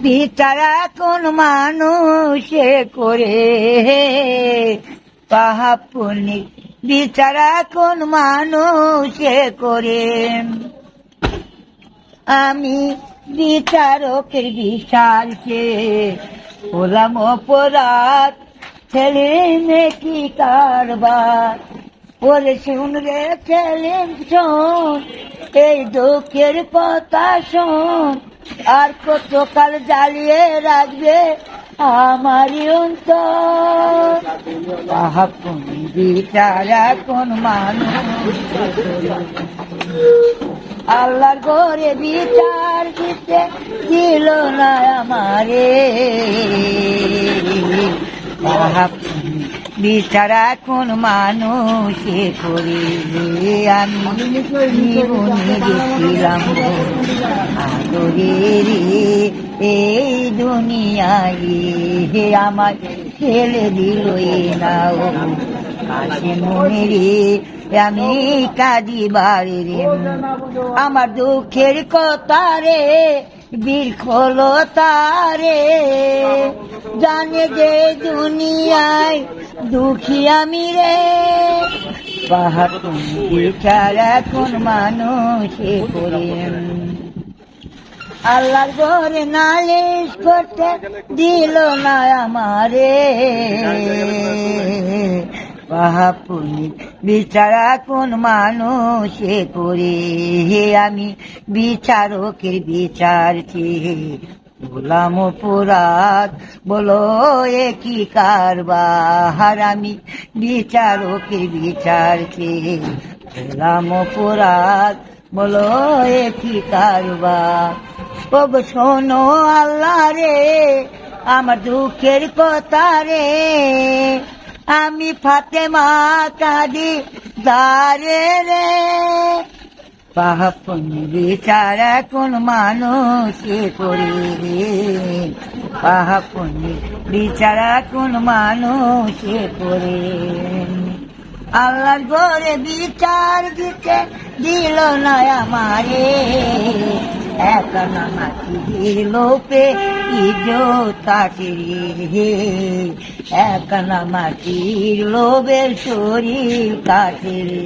বিচারা কোন মানুষে করে পাহাপ পুণ্যি বিচারা কোন মানুষে করে আমি বিচারকের বিচারকে হলাম অপরাধ ছেলে মেকি কারবার ওরে শুন রে ছেলে শোন এই দুঃখের কথা শোন আর কতকাল জ্বালিয়ে রাখবে আমারই অন্তর পাহাপ বিচারা কোন মানুষ আল্লাহর ঘরে বিচার দিতে দিল না আমারে পাহাপ বিচারা কোন মানুষে করে আমি জীবনে গেছিলাম আদরের এই দুনিয়ায় আমার ছেলে দিল নাও আসে মনে রে আমি কাঁদি বাড়ি রে আমার দুঃখের কথা রে বীর তারে জানে যে দুনিয়ায় দুঃখী আমি রে পাহাড় বিচারা কোন মানুষে করেন আল্লাহর ঘরে নালিশ করতে দিল না আমারে পাহাপুনি বিচারা কোন মানুষে করে আমি বিচারকের বিচার চেয়ে বললাম অপরাধ বলো এ কি কারবার আমি বিচারকের বিচার চেয়ে বললাম অপরাধ বলো এ কি কারবার কব শোনো আল্লাহ রে আমার দুঃখের কথা রে আমি ফাতেমা কাঁদি দারে রে পাহাপুন বিচারা কোন মানুষে করে পাহাপুন বিচারা কোন মানুষে করে আল্লাহর ঘরে বিচার দিতে দিল না আমারে একানা মাটির লোপে ইজ্জত কাটে রে একানা মাটির লোভের শরীর কাটে রে